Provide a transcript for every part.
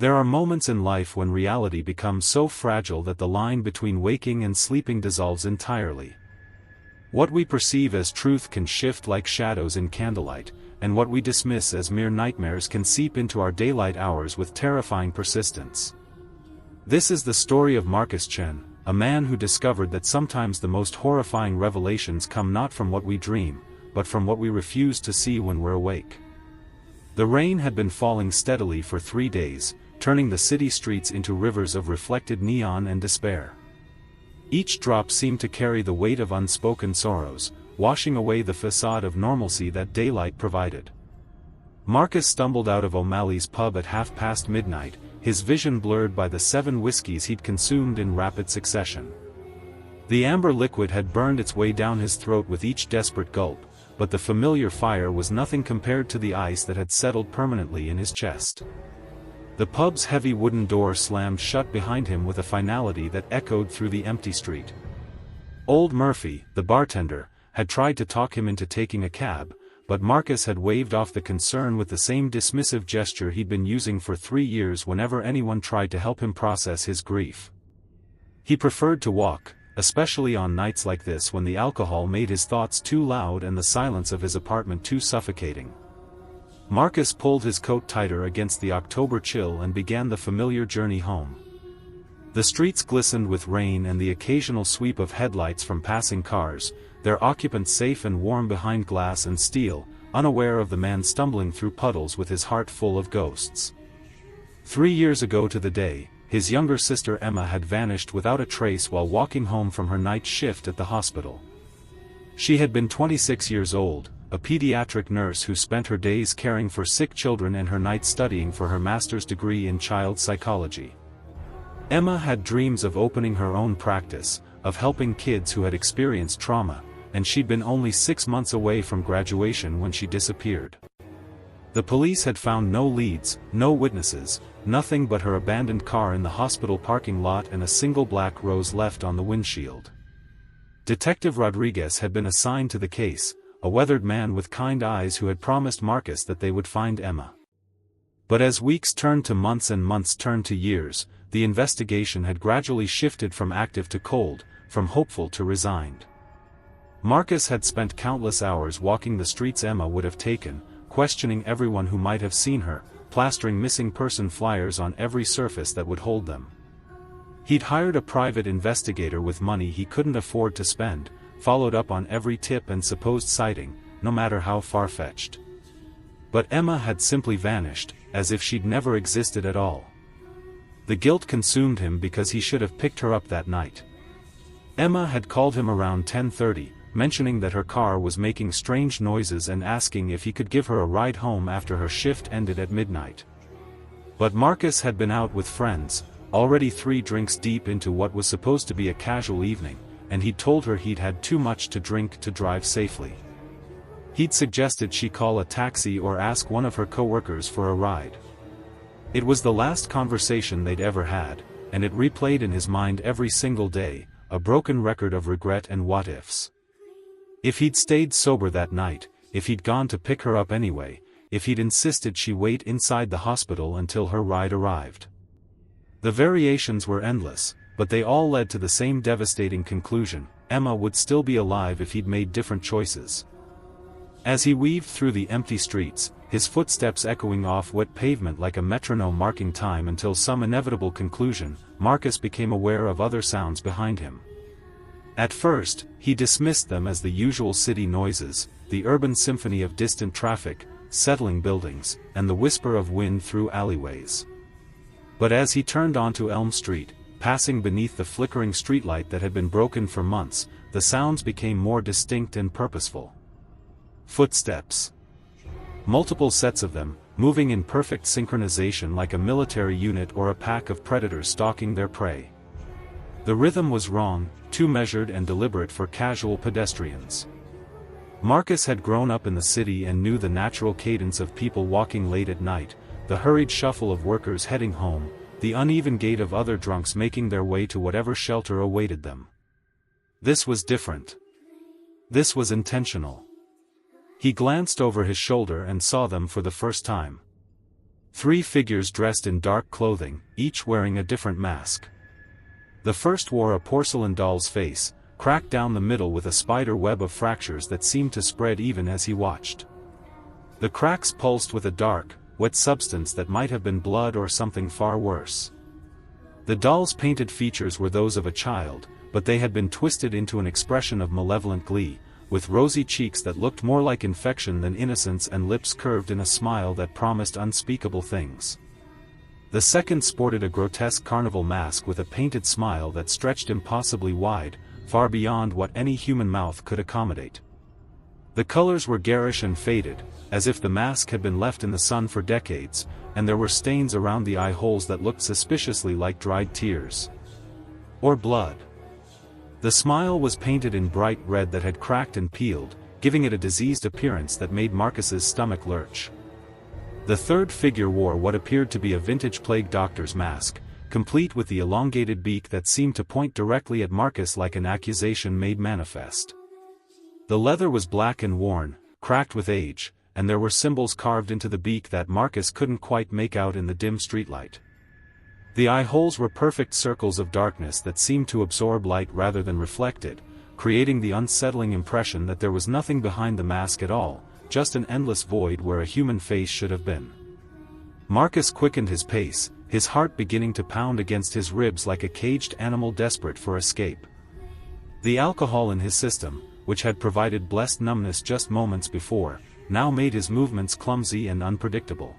There are moments in life when reality becomes so fragile that the line between waking and sleeping dissolves entirely. What we perceive as truth can shift like shadows in candlelight, and what we dismiss as mere nightmares can seep into our daylight hours with terrifying persistence. This is the story of Marcus Chen, a man who discovered that sometimes the most horrifying revelations come not from what we dream, but from what we refuse to see when we're awake. The rain had been falling steadily for 3 days, turning the city streets into rivers of reflected neon and despair. Each drop seemed to carry the weight of unspoken sorrows, washing away the facade of normalcy that daylight provided. Marcus stumbled out of O'Malley's pub at midnight, his vision blurred by the 7 whiskeys he'd consumed in rapid succession. The amber liquid had burned its way down his throat with each desperate gulp, but the familiar fire was nothing compared to the ice that had settled permanently in his chest. The pub's heavy wooden door slammed shut behind him with a finality that echoed through the empty street. Old Murphy, the bartender, had tried to talk him into taking a cab, but Marcus had waved off the concern with the same dismissive gesture he'd been using for 3 years whenever anyone tried to help him process his grief. He preferred to walk, especially on nights like this when the alcohol made his thoughts too loud and the silence of his apartment too suffocating. Marcus pulled his coat tighter against the October chill and began the familiar journey home. The streets glistened with rain and the occasional sweep of headlights from passing cars, their occupants safe and warm behind glass and steel, unaware of the man stumbling through puddles with his heart full of ghosts. 3 years ago to the day, his younger sister Emma had vanished without a trace while walking home from her night shift at the hospital. She had been 26 years old, a pediatric nurse who spent her days caring for sick children and her nights studying for her master's degree in child psychology. Emma had dreams of opening her own practice, of helping kids who had experienced trauma, and she'd been only 6 months away from graduation when she disappeared. The police had found no leads, no witnesses, nothing but her abandoned car in the hospital parking lot and a single black rose left on the windshield. Detective Rodriguez had been assigned to the case, a weathered man with kind eyes who had promised Marcus that they would find Emma. But as weeks turned to months and months turned to years, the investigation had gradually shifted from active to cold, from hopeful to resigned. Marcus had spent countless hours walking the streets Emma would have taken, questioning everyone who might have seen her, plastering missing person flyers on every surface that would hold them. He'd hired a private investigator with money he couldn't afford to spend, followed up on every tip and supposed sighting, no matter how far-fetched. But Emma had simply vanished, as if she'd never existed at all. The guilt consumed him because he should have picked her up that night. Emma had called him around 10:30, mentioning that her car was making strange noises and asking if he could give her a ride home after her shift ended at midnight. But Marcus had been out with friends, already 3 drinks deep into what was supposed to be a casual evening, and he'd told her he'd had too much to drink to drive safely. He'd suggested she call a taxi or ask one of her co-workers for a ride. It was the last conversation they'd ever had, and it replayed in his mind every single day, a broken record of regret and what-ifs. If he'd stayed sober that night, if he'd gone to pick her up anyway, if he'd insisted she wait inside the hospital until her ride arrived. The variations were endless, but they all led to the same devastating conclusion: Emma would still be alive if he'd made different choices. As he weaved through the empty streets, his footsteps echoing off wet pavement like a metronome marking time until some inevitable conclusion, Marcus became aware of other sounds behind him. At first, he dismissed them as the usual city noises, the urban symphony of distant traffic, settling buildings, and the whisper of wind through alleyways. But as he turned onto Elm Street, passing beneath the flickering streetlight that had been broken for months, the sounds became more distinct and purposeful. Footsteps. Multiple sets of them, moving in perfect synchronization like a military unit or a pack of predators stalking their prey. The rhythm was wrong, too measured and deliberate for casual pedestrians. Marcus had grown up in the city and knew the natural cadence of people walking late at night, the hurried shuffle of workers heading home, the uneven gait of other drunks making their way to whatever shelter awaited them. This was different. This was intentional. He glanced over his shoulder and saw them for the first time. 3 figures dressed in dark clothing, each wearing a different mask. The first wore a porcelain doll's face, cracked down the middle with a spider web of fractures that seemed to spread even as he watched. The cracks pulsed with a dark, wet substance that might have been blood or something far worse. The doll's painted features were those of a child, but they had been twisted into an expression of malevolent glee, with rosy cheeks that looked more like infection than innocence and lips curved in a smile that promised unspeakable things. The second sported a grotesque carnival mask with a painted smile that stretched impossibly wide, far beyond what any human mouth could accommodate. The colors were garish and faded, as if the mask had been left in the sun for decades, and there were stains around the eye holes that looked suspiciously like dried tears. Or blood. The smile was painted in bright red that had cracked and peeled, giving it a diseased appearance that made Marcus's stomach lurch. The third figure wore what appeared to be a vintage plague doctor's mask, complete with the elongated beak that seemed to point directly at Marcus like an accusation made manifest. The leather was black and worn, cracked with age, and there were symbols carved into the beak that Marcus couldn't quite make out in the dim streetlight. The eye holes were perfect circles of darkness that seemed to absorb light rather than reflect it, creating the unsettling impression that there was nothing behind the mask at all, just an endless void where a human face should have been. Marcus quickened his pace, his heart beginning to pound against his ribs like a caged animal desperate for escape. The alcohol in his system, which had provided blessed numbness just moments before, now made his movements clumsy and unpredictable.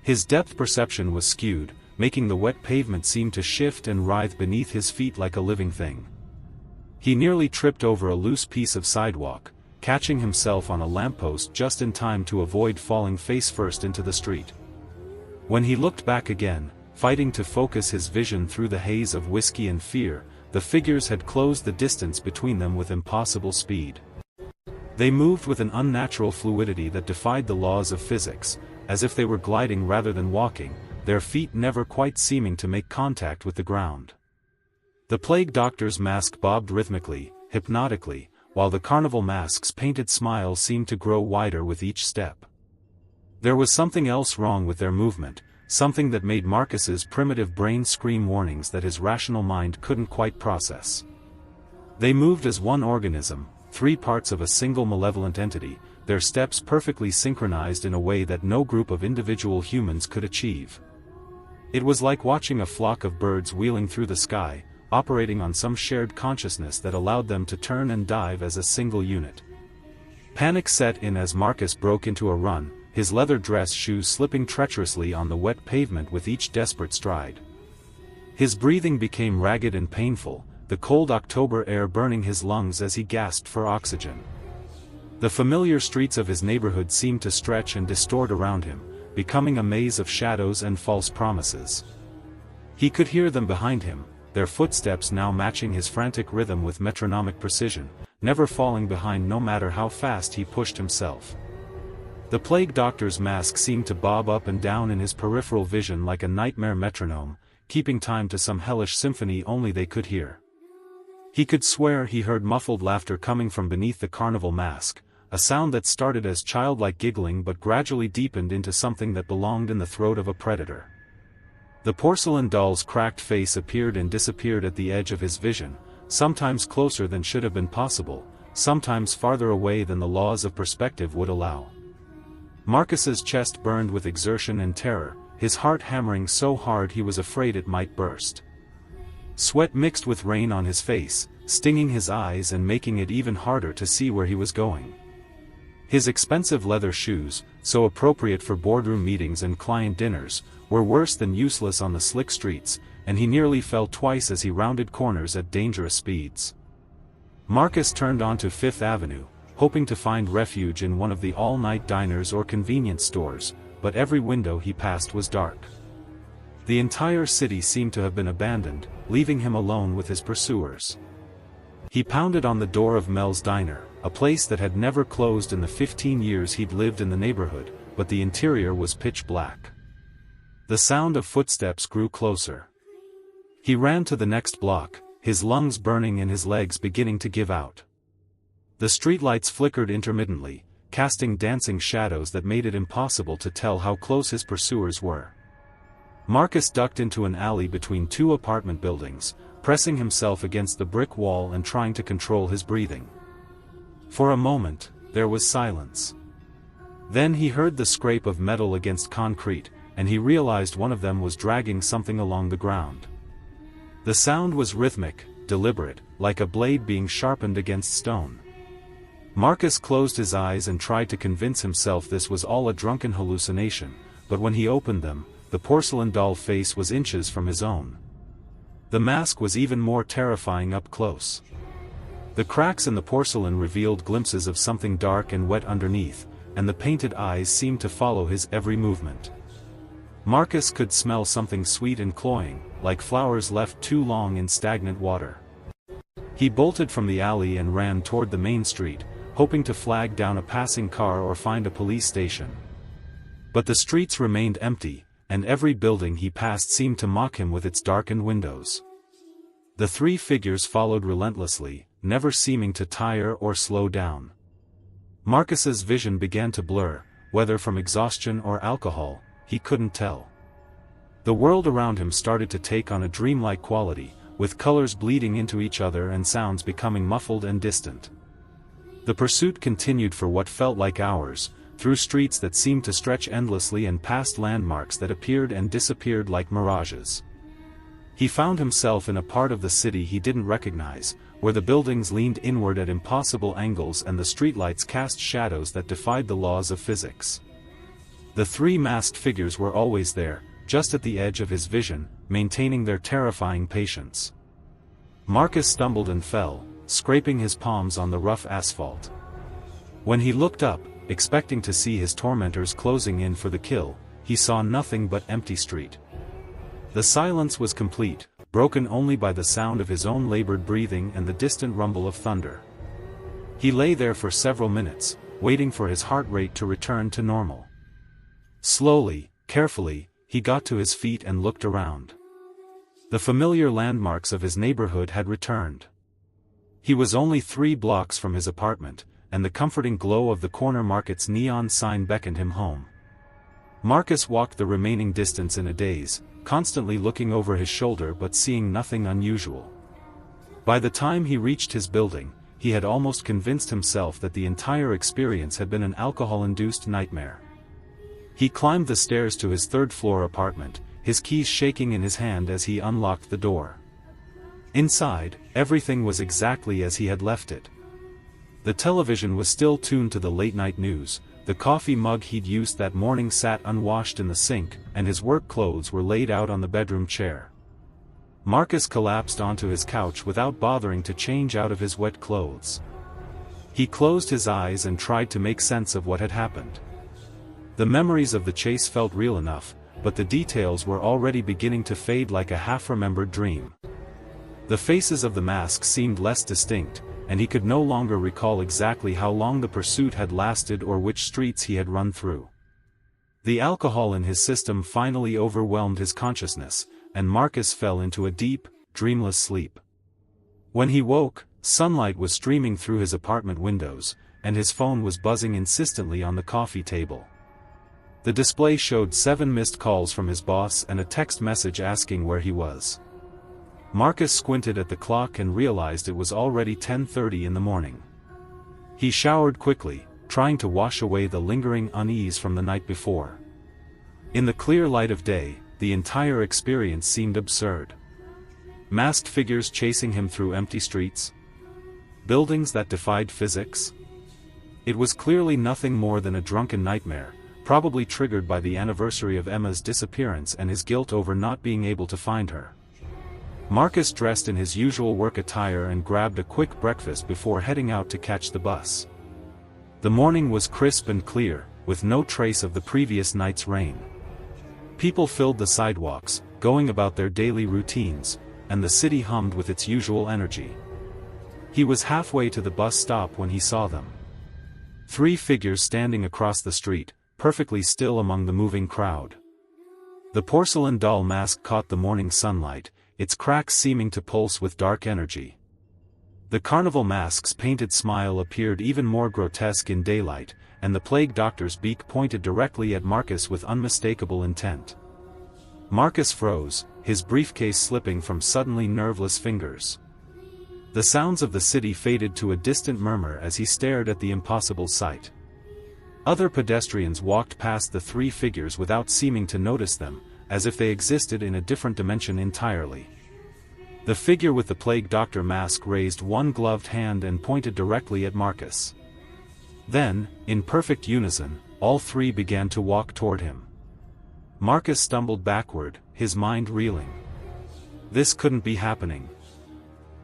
His depth perception was skewed, making the wet pavement seem to shift and writhe beneath his feet like a living thing. He nearly tripped over a loose piece of sidewalk, catching himself on a lamppost just in time to avoid falling face first into the street. When he looked back again, fighting to focus his vision through the haze of whiskey and fear, the figures had closed the distance between them with impossible speed. They moved with an unnatural fluidity that defied the laws of physics, as if they were gliding rather than walking, their feet never quite seeming to make contact with the ground. The plague doctor's mask bobbed rhythmically, hypnotically, while the carnival mask's painted smile seemed to grow wider with each step. There was something else wrong with their movement, something that made Marcus's primitive brain scream warnings that his rational mind couldn't quite process. They moved as one organism, 3 parts of a single malevolent entity, their steps perfectly synchronized in a way that no group of individual humans could achieve. It was like watching a flock of birds wheeling through the sky, operating on some shared consciousness that allowed them to turn and dive as a single unit. Panic set in as Marcus broke into a run, his leather dress shoes slipping treacherously on the wet pavement with each desperate stride. His breathing became ragged and painful, the cold October air burning his lungs as he gasped for oxygen. The familiar streets of his neighborhood seemed to stretch and distort around him, becoming a maze of shadows and false promises. He could hear them behind him, their footsteps now matching his frantic rhythm with metronomic precision, never falling behind no matter how fast he pushed himself. The plague doctor's mask seemed to bob up and down in his peripheral vision like a nightmare metronome, keeping time to some hellish symphony only they could hear. He could swear he heard muffled laughter coming from beneath the carnival mask, a sound that started as childlike giggling but gradually deepened into something that belonged in the throat of a predator. The porcelain doll's cracked face appeared and disappeared at the edge of his vision, sometimes closer than should have been possible, sometimes farther away than the laws of perspective would allow. Marcus's chest burned with exertion and terror, his heart hammering so hard he was afraid it might burst. Sweat mixed with rain on his face, stinging his eyes and making it even harder to see where he was going. His expensive leather shoes, so appropriate for boardroom meetings and client dinners, were worse than useless on the slick streets, and he nearly fell twice as he rounded corners at dangerous speeds. Marcus turned onto Fifth Avenue, hoping to find refuge in one of the all-night diners or convenience stores, but every window he passed was dark. The entire city seemed to have been abandoned, leaving him alone with his pursuers. He pounded on the door of Mel's Diner, a place that had never closed in the 15 years he'd lived in the neighborhood, but the interior was pitch black. The sound of footsteps grew closer. He ran to the next block, his lungs burning and his legs beginning to give out. The streetlights flickered intermittently, casting dancing shadows that made it impossible to tell how close his pursuers were. Marcus ducked into an alley between two apartment buildings, pressing himself against the brick wall and trying to control his breathing. For a moment, there was silence. Then he heard the scrape of metal against concrete, and he realized one of them was dragging something along the ground. The sound was rhythmic, deliberate, like a blade being sharpened against stone. Marcus closed his eyes and tried to convince himself this was all a drunken hallucination, but when he opened them, the porcelain doll face was inches from his own. The mask was even more terrifying up close. The cracks in the porcelain revealed glimpses of something dark and wet underneath, and the painted eyes seemed to follow his every movement. Marcus could smell something sweet and cloying, like flowers left too long in stagnant water. He bolted from the alley and ran toward the main street, hoping to flag down a passing car or find a police station. But the streets remained empty, and every building he passed seemed to mock him with its darkened windows. The three figures followed relentlessly, never seeming to tire or slow down. Marcus's vision began to blur, whether from exhaustion or alcohol, he couldn't tell. The world around him started to take on a dreamlike quality, with colors bleeding into each other and sounds becoming muffled and distant. The pursuit continued for what felt like hours, through streets that seemed to stretch endlessly and past landmarks that appeared and disappeared like mirages. He found himself in a part of the city he didn't recognize, where the buildings leaned inward at impossible angles and the streetlights cast shadows that defied the laws of physics. The three masked figures were always there, just at the edge of his vision, maintaining their terrifying patience. Marcus stumbled and fell, scraping his palms on the rough asphalt. When he looked up, expecting to see his tormentors closing in for the kill, he saw nothing but empty street. The silence was complete, broken only by the sound of his own labored breathing and the distant rumble of thunder. He lay there for several minutes, waiting for his heart rate to return to normal. Slowly, carefully, he got to his feet and looked around. The familiar landmarks of his neighborhood had returned. He was only 3 blocks from his apartment, and the comforting glow of the corner market's neon sign beckoned him home. Marcus walked the remaining distance in a daze, constantly looking over his shoulder but seeing nothing unusual. By the time he reached his building, he had almost convinced himself that the entire experience had been an alcohol-induced nightmare. He climbed the stairs to his 3rd-floor apartment, his keys shaking in his hand as he unlocked the door. Inside, everything was exactly as he had left it. The television was still tuned to the late-night news, the coffee mug he'd used that morning sat unwashed in the sink, and his work clothes were laid out on the bedroom chair. Marcus collapsed onto his couch without bothering to change out of his wet clothes. He closed his eyes and tried to make sense of what had happened. The memories of the chase felt real enough, but the details were already beginning to fade like a half-remembered dream. The faces of the masks seemed less distinct, and he could no longer recall exactly how long the pursuit had lasted or which streets he had run through. The alcohol in his system finally overwhelmed his consciousness, and Marcus fell into a deep, dreamless sleep. When he woke, sunlight was streaming through his apartment windows, and his phone was buzzing insistently on the coffee table. The display showed 7 missed calls from his boss and a text message asking where he was. Marcus squinted at the clock and realized it was already 10:30 in the morning. He showered quickly, trying to wash away the lingering unease from the night before. In the clear light of day, the entire experience seemed absurd. Masked figures chasing him through empty streets? Buildings that defied physics? It was clearly nothing more than a drunken nightmare, probably triggered by the anniversary of Emma's disappearance and his guilt over not being able to find her. Marcus dressed in his usual work attire and grabbed a quick breakfast before heading out to catch the bus. The morning was crisp and clear, with no trace of the previous night's rain. People filled the sidewalks, going about their daily routines, and the city hummed with its usual energy. He was halfway to the bus stop when he saw them. 3 figures standing across the street, perfectly still among the moving crowd. The porcelain doll mask caught the morning sunlight, its cracks seeming to pulse with dark energy. The carnival mask's painted smile appeared even more grotesque in daylight, and the plague doctor's beak pointed directly at Marcus with unmistakable intent. Marcus froze, his briefcase slipping from suddenly nerveless fingers. The sounds of the city faded to a distant murmur as he stared at the impossible sight. Other pedestrians walked past the three figures without seeming to notice them, as if they existed in a different dimension entirely. The figure with the plague doctor mask raised one gloved hand and pointed directly at Marcus. Then, in perfect unison, all three began to walk toward him. Marcus stumbled backward, his mind reeling. This couldn't be happening.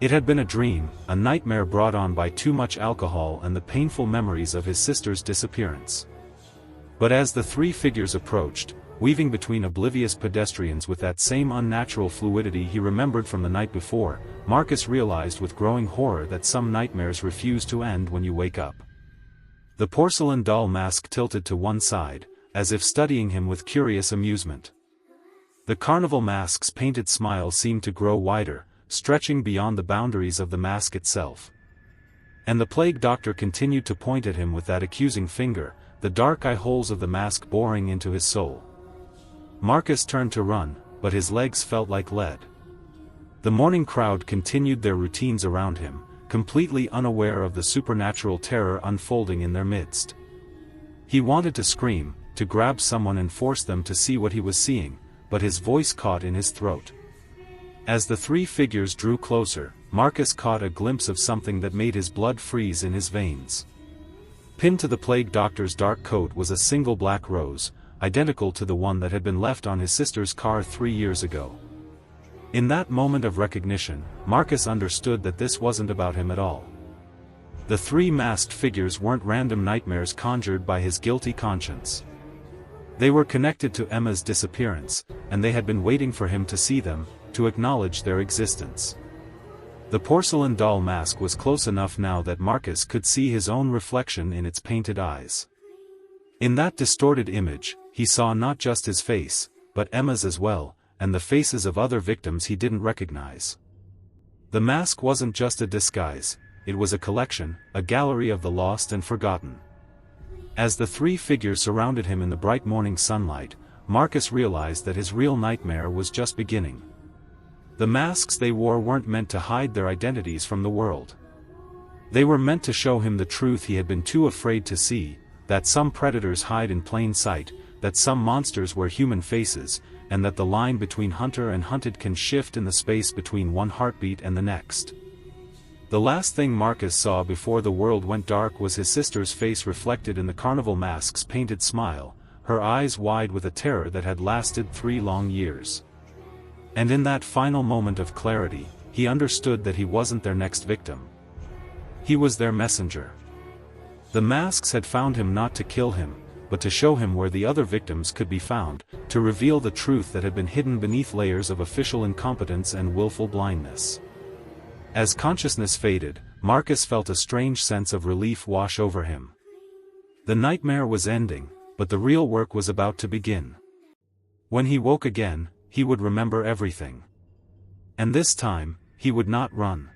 It had been a dream, a nightmare brought on by too much alcohol and the painful memories of his sister's disappearance. But as the three figures approached, weaving between oblivious pedestrians with that same unnatural fluidity he remembered from the night before, Marcus realized with growing horror that some nightmares refuse to end when you wake up. The porcelain doll mask tilted to one side, as if studying him with curious amusement. The carnival mask's painted smile seemed to grow wider, stretching beyond the boundaries of the mask itself. And the plague doctor continued to point at him with that accusing finger, the dark eye holes of the mask boring into his soul. Marcus turned to run, but his legs felt like lead. The morning crowd continued their routines around him, completely unaware of the supernatural terror unfolding in their midst. He wanted to scream, to grab someone and force them to see what he was seeing, but his voice caught in his throat. As the three figures drew closer, Marcus caught a glimpse of something that made his blood freeze in his veins. Pinned to the plague doctor's dark coat was a single black rose, identical to the one that had been left on his sister's car 3 years ago. In that moment of recognition, Marcus understood that this wasn't about him at all. The three masked figures weren't random nightmares conjured by his guilty conscience. They were connected to Emma's disappearance, and they had been waiting for him to see them, to acknowledge their existence. The porcelain doll mask was close enough now that Marcus could see his own reflection in its painted eyes. In that distorted image, he saw not just his face, but Emma's as well, and the faces of other victims he didn't recognize. The mask wasn't just a disguise, it was a collection, a gallery of the lost and forgotten. As the three figures surrounded him in the bright morning sunlight, Marcus realized that his real nightmare was just beginning. The masks they wore weren't meant to hide their identities from the world. They were meant to show him the truth he had been too afraid to see, that some predators hide in plain sight, that some monsters wear human faces, and that the line between hunter and hunted can shift in the space between one heartbeat and the next. The last thing Marcus saw before the world went dark was his sister's face reflected in the carnival mask's painted smile, her eyes wide with a terror that had lasted 3 long years. And in that final moment of clarity, he understood that he wasn't their next victim. He was their messenger. The masks had found him not to kill him, but to show him where the other victims could be found, to reveal the truth that had been hidden beneath layers of official incompetence and willful blindness. As consciousness faded, Marcus felt a strange sense of relief wash over him. The nightmare was ending, but the real work was about to begin. When he woke again, he would remember everything. And this time, he would not run.